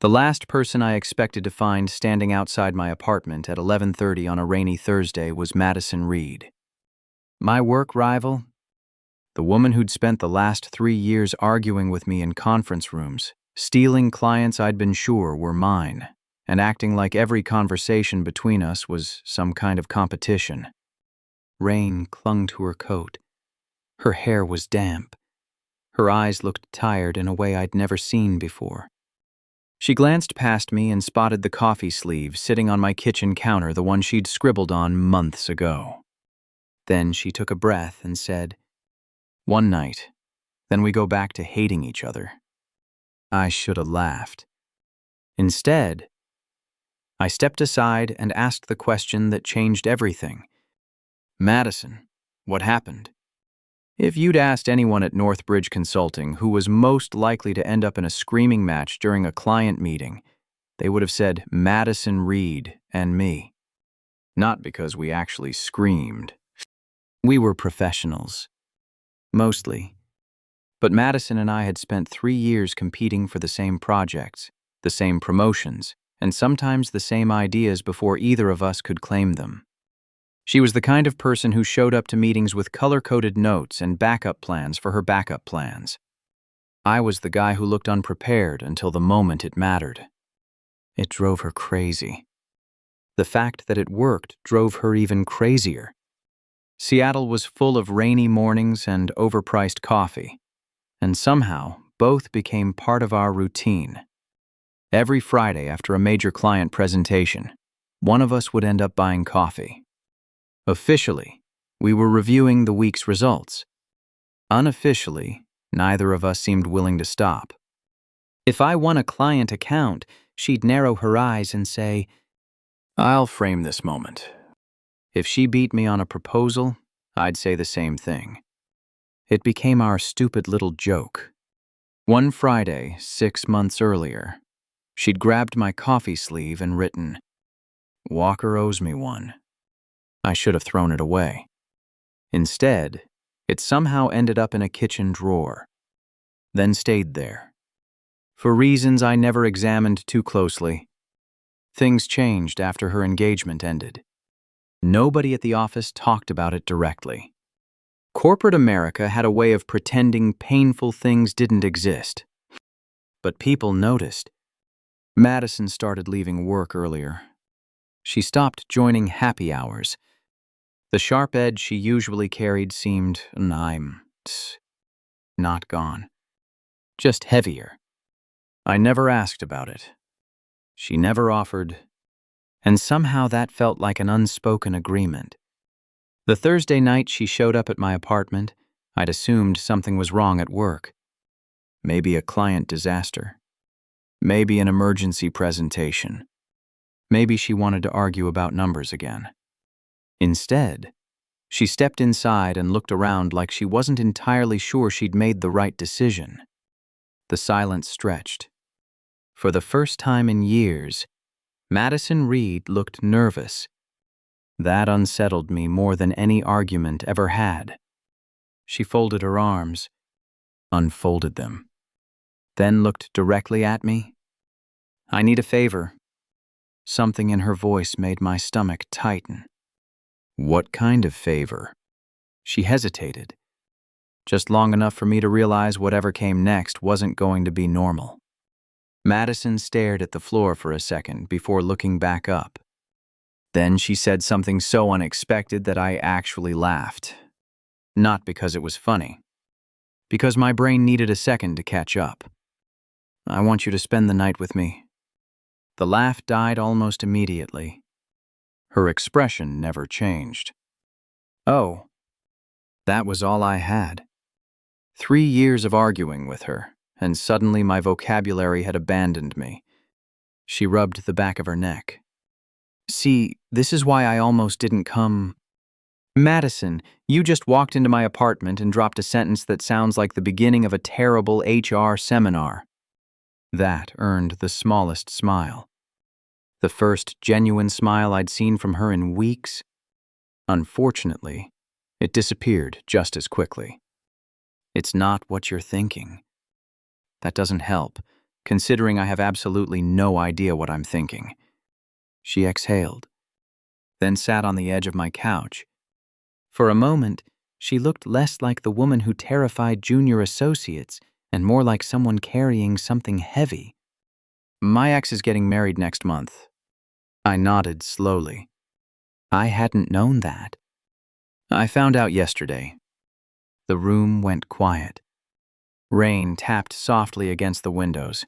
The last person I expected to find standing outside my apartment at 11:30 on a rainy Thursday was Madison Reed. My work rival? The woman who'd spent the last 3 years arguing with me in conference rooms, stealing clients I'd been sure were mine, and acting like every conversation between us was some kind of competition. Rain clung to her coat. Her hair was damp. Her eyes looked tired in a way I'd never seen before. She glanced past me and spotted the coffee sleeve sitting on my kitchen counter, the one she'd scribbled on months ago. Then she took a breath and said, "One night, then we go back to hating each other." I should have laughed. Instead, I stepped aside and asked the question that changed everything. "Madison, what happened?" If you'd asked anyone at Northbridge Consulting who was most likely to end up in a screaming match during a client meeting, they would have said Madison Reed and me. Not because we actually screamed. We were professionals. Mostly. But Madison and I had spent 3 years competing for the same projects, the same promotions, and sometimes the same ideas before either of us could claim them. She was the kind of person who showed up to meetings with color-coded notes and backup plans for her backup plans. I was the guy who looked unprepared until the moment it mattered. It drove her crazy. The fact that it worked drove her even crazier. Seattle was full of rainy mornings and overpriced coffee, and somehow both became part of our routine. Every Friday after a major client presentation, one of us would end up buying coffee. Officially, we were reviewing the week's results. Unofficially, neither of us seemed willing to stop. If I won a client account, she'd narrow her eyes and say, "I'll frame this moment." If she beat me on a proposal, I'd say the same thing. It became our stupid little joke. One Friday, 6 months earlier, she'd grabbed my coffee sleeve and written, "Walker owes me one." I should have thrown it away. Instead, it somehow ended up in a kitchen drawer, then stayed there. For reasons I never examined too closely, things changed after her engagement ended. Nobody at the office talked about it directly. Corporate America had a way of pretending painful things didn't exist. But people noticed. Madison started leaving work earlier. She stopped joining happy hours. The sharp edge she usually carried seemed, not gone. Just heavier. I never asked about it. She never offered, and somehow that felt like an unspoken agreement. The Thursday night she showed up at my apartment, I'd assumed something was wrong at work. Maybe a client disaster. Maybe an emergency presentation. Maybe she wanted to argue about numbers again. Instead, she stepped inside and looked around like she wasn't entirely sure she'd made the right decision. The silence stretched. For the first time in years, Madison Reed looked nervous. That unsettled me more than any argument ever had. She folded her arms, unfolded them, then looked directly at me. "I need a favor." Something in her voice made my stomach tighten. "What kind of favor?" She hesitated, just long enough for me to realize whatever came next wasn't going to be normal. Madison stared at the floor for a second before looking back up. Then she said something so unexpected that I actually laughed. Not because it was funny, because my brain needed a second to catch up. "I want you to spend the night with me." The laugh died almost immediately. Her expression never changed. Oh, that was all I had. 3 years of arguing with her, and suddenly my vocabulary had abandoned me. She rubbed the back of her neck. "See, this is why I almost didn't come." "Madison, you just walked into my apartment and dropped a sentence that sounds like the beginning of a terrible HR seminar." That earned the smallest smile. The first genuine smile I'd seen from her in weeks. Unfortunately, it disappeared just as quickly. "It's not what you're thinking." That doesn't help, considering I have absolutely no idea what I'm thinking. She exhaled, then sat on the edge of my couch. For a moment, she looked less like the woman who terrified junior associates and more like someone carrying something heavy. My ex is getting married next month. I nodded slowly. I hadn't known that. I found out yesterday. The room went quiet. Rain tapped softly against the windows.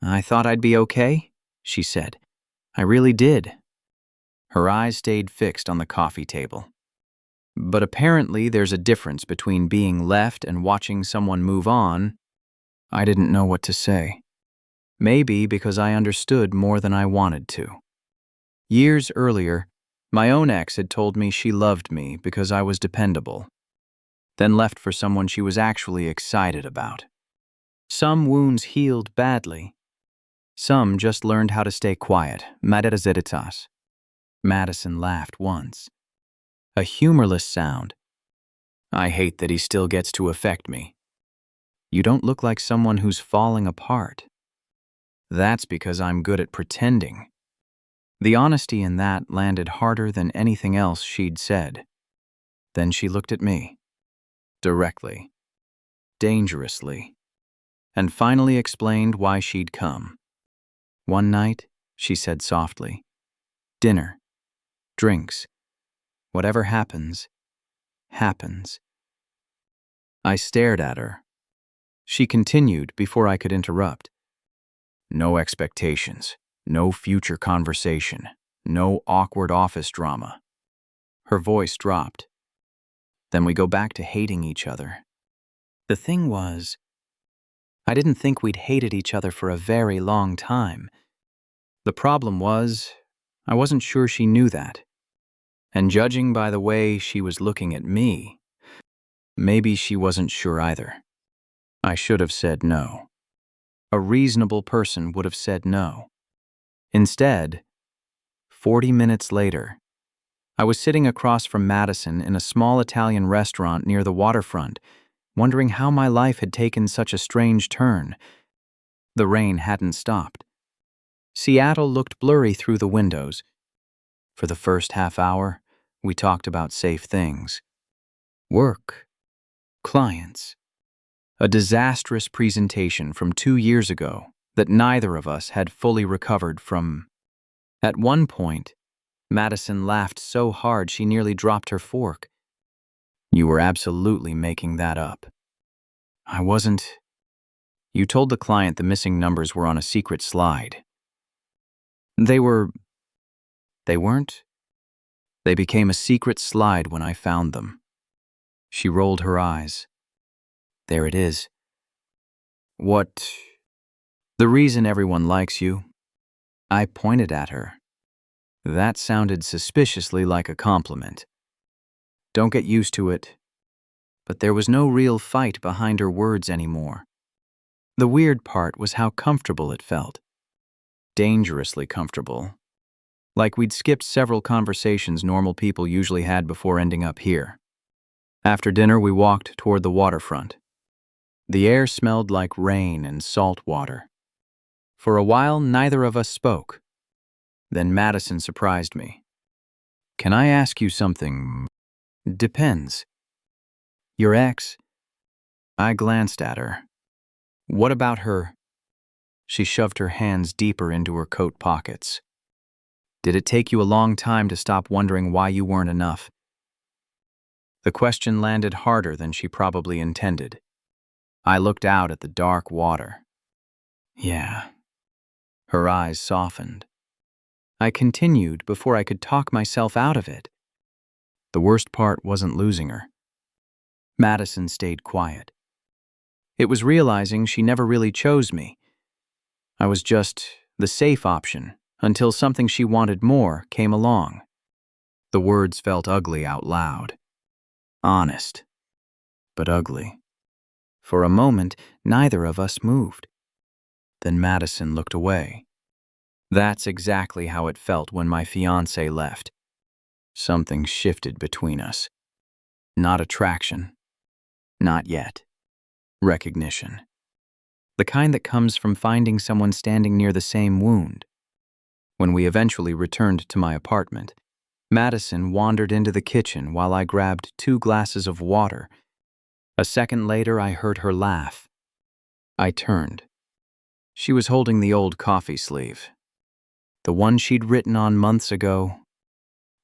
I thought I'd be okay, she said. I really did. Her eyes stayed fixed on the coffee table. But apparently there's a difference between being left and watching someone move on. I didn't know what to say. Maybe because I understood more than I wanted to. Years earlier, my own ex had told me she loved me because I was dependable, then left for someone she was actually excited about. Some wounds healed badly. Some just learned how to stay quiet. Madaritas. Madison laughed once. A humorless sound. I hate that he still gets to affect me. You don't look like someone who's falling apart. That's because I'm good at pretending. The honesty in that landed harder than anything else she'd said. Then she looked at me. Directly. Dangerously. And finally explained why she'd come. One night, she said softly, dinner, drinks, whatever happens, happens. I stared at her. She continued before I could interrupt. No expectations, no future conversation, no awkward office drama. Her voice dropped. Then we go back to hating each other. The thing was, I didn't think we'd hated each other for a very long time. The problem was, I wasn't sure she knew that. And judging by the way she was looking at me, maybe she wasn't sure either. I should have said no. A reasonable person would have said no. Instead, 40 minutes later, I was sitting across from Madison in a small Italian restaurant near the waterfront, wondering how my life had taken such a strange turn. The rain hadn't stopped. Seattle looked blurry through the windows. For the first half hour, we talked about safe things. Work. Clients. A disastrous presentation from 2 years ago that neither of us had fully recovered from. At one point, Madison laughed so hard she nearly dropped her fork. You were absolutely making that up. I wasn't. You told the client the missing numbers were on a secret slide. They weren't. They became a secret slide when I found them. She rolled her eyes. There it is. What? The reason everyone likes you. I pointed at her. That sounded suspiciously like a compliment. Don't get used to it. But there was no real fight behind her words anymore. The weird part was how comfortable it felt. Dangerously comfortable. Like we'd skipped several conversations normal people usually had before ending up here. After dinner, we walked toward the waterfront. The air smelled like rain and salt water. For a while, neither of us spoke. Then Madison surprised me. Can I ask you something? Depends. Your ex? I glanced at her. What about her? She shoved her hands deeper into her coat pockets. Did it take you a long time to stop wondering why you weren't enough? The question landed harder than she probably intended. I looked out at the dark water. Yeah. Her eyes softened. I continued before I could talk myself out of it. The worst part wasn't losing her. Madison stayed quiet. It was realizing she never really chose me. I was just the safe option until something she wanted more came along. The words felt ugly out loud. Honest, but ugly. For a moment, neither of us moved. Then Madison looked away. That's exactly how it felt when my fiancé left. Something shifted between us. Not attraction. Not yet. Recognition. The kind that comes from finding someone standing near the same wound. When we eventually returned to my apartment, Madison wandered into the kitchen while I grabbed 2 glasses of water. A second later, I heard her laugh. I turned. She was holding the old coffee sleeve. The one she'd written on months ago.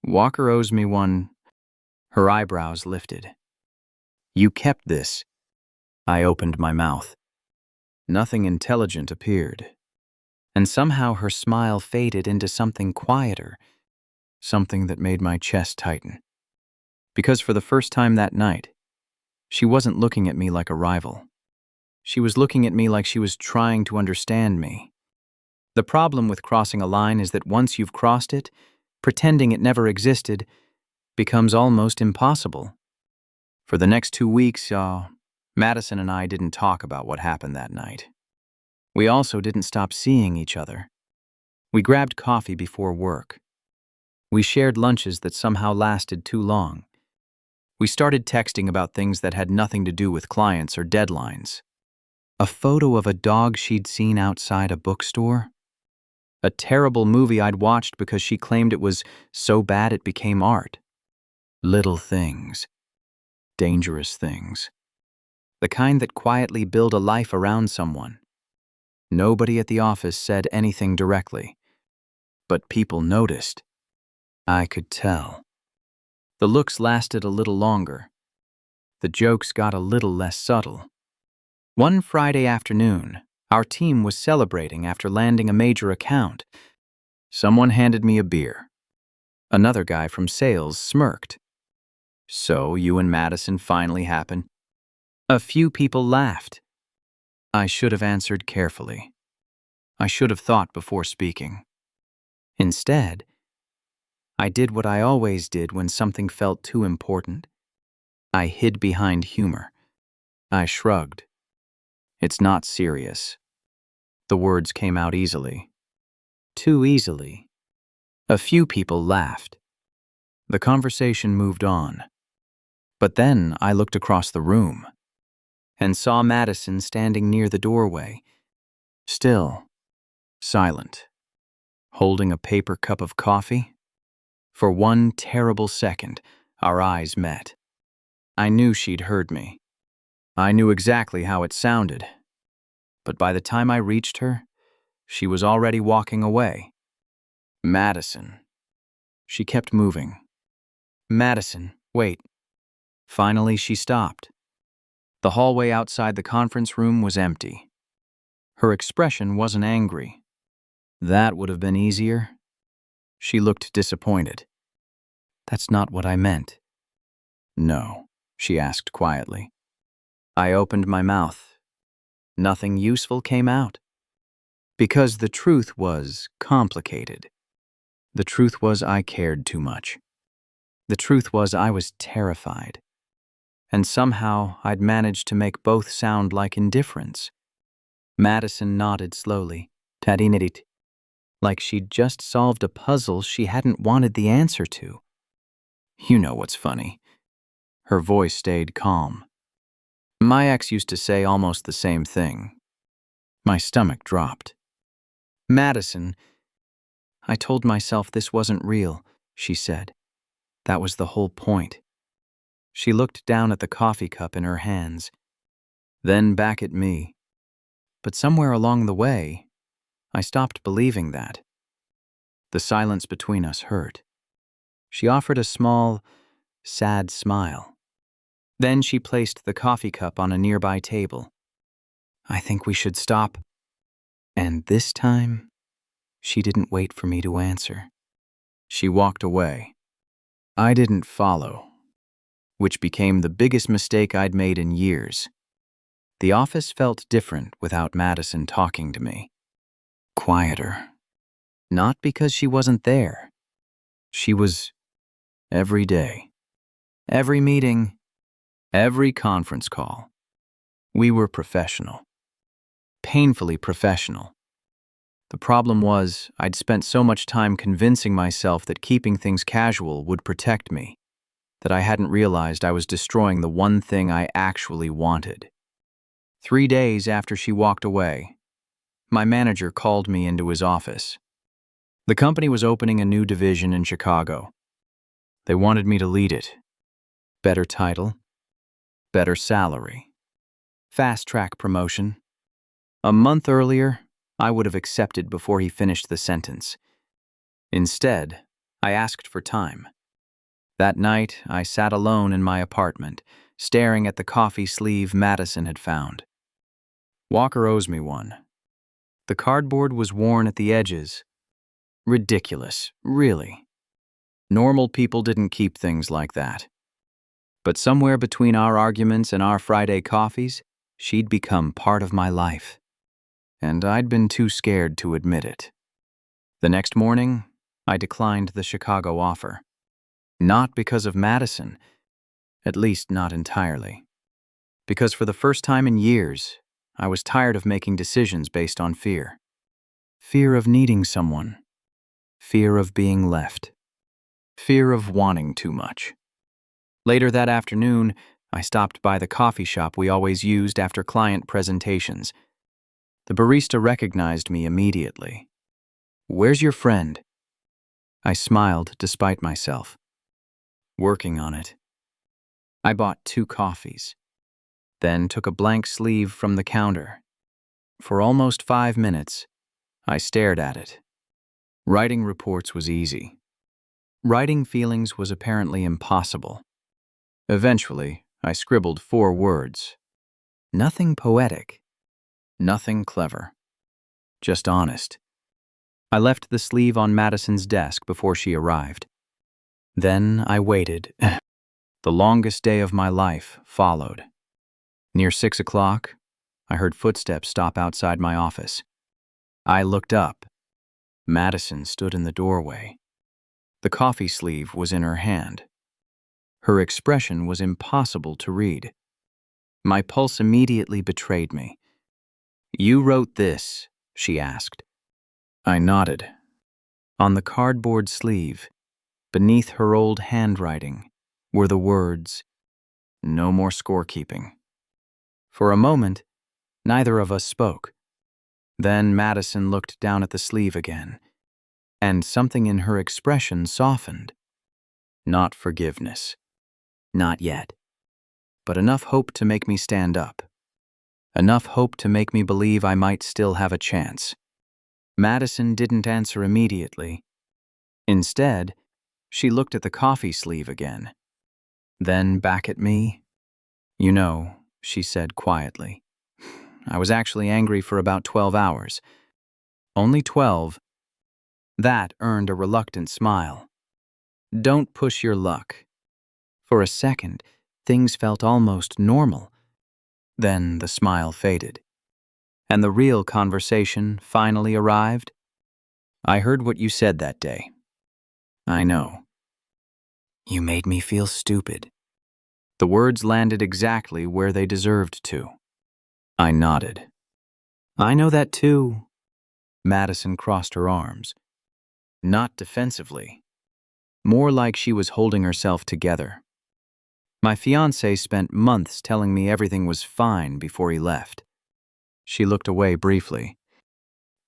"Walker owes me one." Her eyebrows lifted. "You kept this." I opened my mouth. Nothing intelligent appeared. And somehow her smile faded into something quieter, something that made my chest tighten. Because for the first time that night, she wasn't looking at me like a rival. She was looking at me like she was trying to understand me. The problem with crossing a line is that once you've crossed it, pretending it never existed becomes almost impossible. For the next 2 weeks, Madison and I didn't talk about what happened that night. We also didn't stop seeing each other. We grabbed coffee before work. We shared lunches that somehow lasted too long. We started texting about things that had nothing to do with clients or deadlines. A photo of a dog she'd seen outside a bookstore. A terrible movie I'd watched because she claimed it was so bad it became art. Little things. Dangerous things. The kind that quietly build a life around someone. Nobody at the office said anything directly, but people noticed. I could tell. The looks lasted a little longer. The jokes got a little less subtle. One Friday afternoon, our team was celebrating after landing a major account. Someone handed me a beer. Another guy from sales smirked. "So you and Madison finally happened?" A few people laughed. I should have answered carefully. I should have thought before speaking. Instead, I did what I always did when something felt too important. I hid behind humor. I shrugged. "It's not serious." The words came out easily. Too easily. A few people laughed. The conversation moved on. But then I looked across the room and saw Madison standing near the doorway, still, silent, holding a paper cup of coffee. For one terrible second, our eyes met. I knew she'd heard me. I knew exactly how it sounded. But by the time I reached her, she was already walking away. "Madison." She kept moving. "Madison, wait." Finally, she stopped. The hallway outside the conference room was empty. Her expression wasn't angry. That would have been easier. She looked disappointed. "That's not what I meant." "No," she asked quietly. I opened my mouth. Nothing useful came out. Because the truth was complicated. The truth was I cared too much. The truth was I was terrified. And somehow I'd managed to make both sound like indifference. Madison nodded slowly, "Tadinidit," like she'd just solved a puzzle she hadn't wanted the answer to. "You know what's funny." Her voice stayed calm. My ex used to say almost the same thing. My stomach dropped. "Madison," I told myself this wasn't real, she said. That was the whole point. She looked down at the coffee cup in her hands, then back at me. But somewhere along the way, I stopped believing that. The silence between us hurt. She offered a small, sad smile. Then she placed the coffee cup on a nearby table. "I think we should stop." And this time, she didn't wait for me to answer. She walked away. I didn't follow, which became the biggest mistake I'd made in years. The office felt different without Madison talking to me. Quieter. Not because she wasn't there. She was every day. Every meeting. Every conference call. We were professional. Painfully professional. The problem was, I'd spent so much time convincing myself that keeping things casual would protect me, that I hadn't realized I was destroying the one thing I actually wanted. 3 days after she walked away, my manager called me into his office. The company was opening a new division in Chicago. They wanted me to lead it. Better title, better salary, fast-track promotion. A month earlier, I would have accepted before he finished the sentence. Instead, I asked for time. That night, I sat alone in my apartment, staring at the coffee sleeve Madison had found. Walker owes me one. The cardboard was worn at the edges. Ridiculous, really. Normal people didn't keep things like that. But somewhere between our arguments and our Friday coffees, she'd become part of my life. And I'd been too scared to admit it. The next morning, I declined the Chicago offer. Not because of Madison, at least not entirely. Because for the first time in years, I was tired of making decisions based on fear. Fear of needing someone. Fear of being left. Fear of wanting too much. Later that afternoon, I stopped by the coffee shop we always used after client presentations. The barista recognized me immediately. "Where's your friend?" I smiled despite myself. "Working on it." I bought 2 coffees, then took a blank sleeve from the counter. For almost 5 minutes, I stared at it. Writing reports was easy. Writing feelings was apparently impossible. Eventually, I scribbled 4 words. Nothing poetic. Nothing clever. Just honest. I left the sleeve on Madison's desk before she arrived. Then I waited. The longest day of my life followed. Near 6 o'clock, I heard footsteps stop outside my office. I looked up. Madison stood in the doorway. The coffee sleeve was in her hand. Her expression was impossible to read. My pulse immediately betrayed me. "You wrote this?" she asked. I nodded. On the cardboard sleeve, beneath her old handwriting, were the words, "No more scorekeeping." For a moment, neither of us spoke. Then Madison looked down at the sleeve again, and something in her expression softened. Not forgiveness. Not yet. But enough hope to make me stand up. Enough hope to make me believe I might still have a chance. Madison didn't answer immediately. Instead, she looked at the coffee sleeve again. Then back at me. "You know," she said quietly, "I was actually angry for about 12 hours. Only 12. That earned a reluctant smile. Don't push your luck. For a second, things felt almost normal. Then the smile faded. And the real conversation finally arrived. "I heard what you said that day. I know. You made me feel stupid." The words landed exactly where they deserved to. I nodded. "I know that too." Madison crossed her arms. Not defensively. More like she was holding herself together. My fiancé spent months telling me everything was fine before he left. She looked away briefly.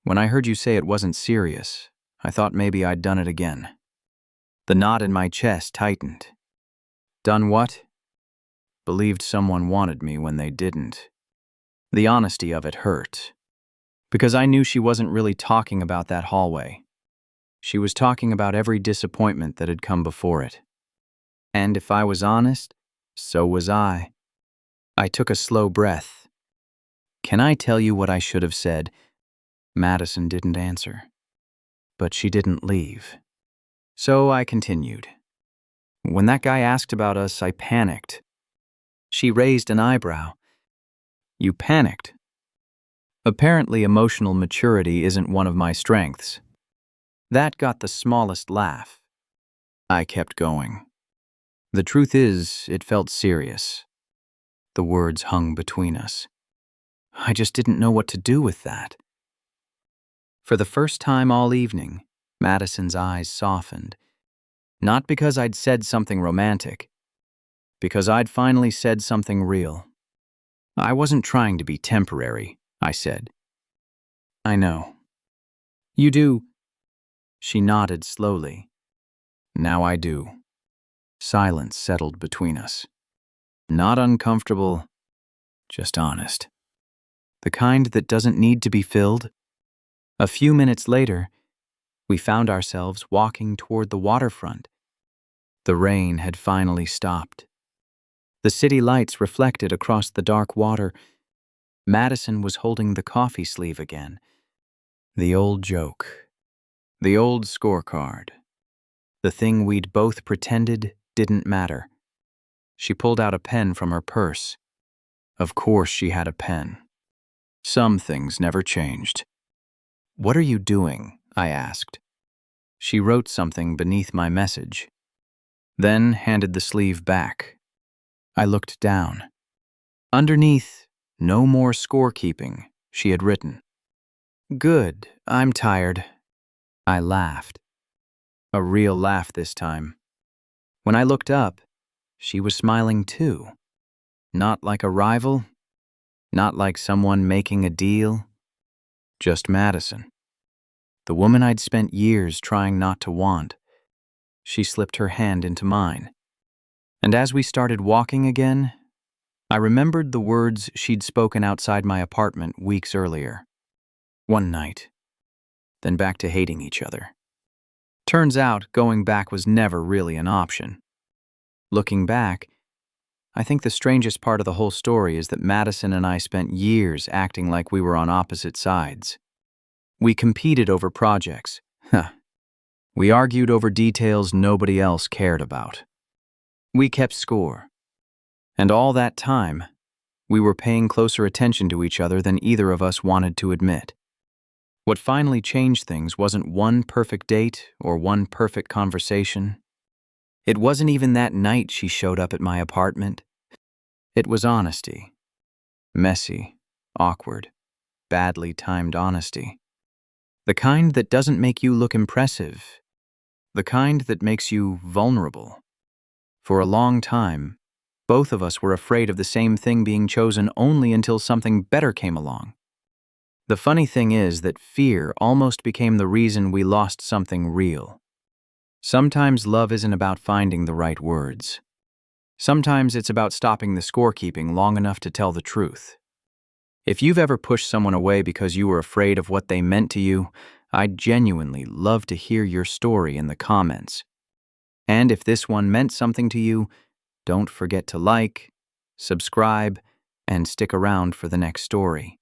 "When I heard you say it wasn't serious, I thought maybe I'd done it again." The knot in my chest tightened. Done what? Believed someone wanted me when they didn't. The honesty of it hurt. Because I knew she wasn't really talking about that hallway. She was talking about every disappointment that had come before it. And if I was honest, so was I. I took a slow breath. "Can I tell you what I should have said?" Madison didn't answer. But she didn't leave. So I continued. "When that guy asked about us, I panicked." She raised an eyebrow. "You panicked?" Apparently, emotional maturity isn't one of my strengths. That got the smallest laugh. I kept going. The truth is, it felt serious. The words hung between us. I just didn't know what to do with that. For the first time all evening, Madison's eyes softened. Not because I'd said something romantic, because I'd finally said something real. I wasn't trying to be temporary, I said. I know. You do. She nodded slowly. Now I do. Silence settled between us. Not uncomfortable, just honest. The kind that doesn't need to be filled. A few minutes later, we found ourselves walking toward the waterfront. The rain had finally stopped. The city lights reflected across the dark water. Madison was holding the coffee sleeve again. The old joke. The old scorecard. The thing we'd both pretended didn't matter. She pulled out a pen from her purse. Of course she had a pen. Some things never changed. What are you doing? I asked. She wrote something beneath my message, then handed the sleeve back. I looked down. Underneath, no more scorekeeping, she had written. Good, I'm tired. I laughed. A real laugh this time. When I looked up, she was smiling too. Not like a rival, not like someone making a deal, just Madison. The woman I'd spent years trying not to want. She slipped her hand into mine. And as we started walking again, I remembered the words she'd spoken outside my apartment weeks earlier. One night, then back to hating each other. Turns out going back was never really an option. Looking back, I think the strangest part of the whole story is that Madison and I spent years acting like we were on opposite sides. We competed over projects. We argued over details nobody else cared about. We kept score. And all that time, we were paying closer attention to each other than either of us wanted to admit. What finally changed things wasn't one perfect date or one perfect conversation. It wasn't even that night she showed up at my apartment. It was honesty. Messy, awkward, badly timed honesty. The kind that doesn't make you look impressive. The kind that makes you vulnerable. For a long time, both of us were afraid of the same thing being chosen only until something better came along. The funny thing is that fear almost became the reason we lost something real. Sometimes love isn't about finding the right words. Sometimes it's about stopping the scorekeeping long enough to tell the truth. If you've ever pushed someone away because you were afraid of what they meant to you, I'd genuinely love to hear your story in the comments. And if this one meant something to you, don't forget to like, subscribe, and stick around for the next story.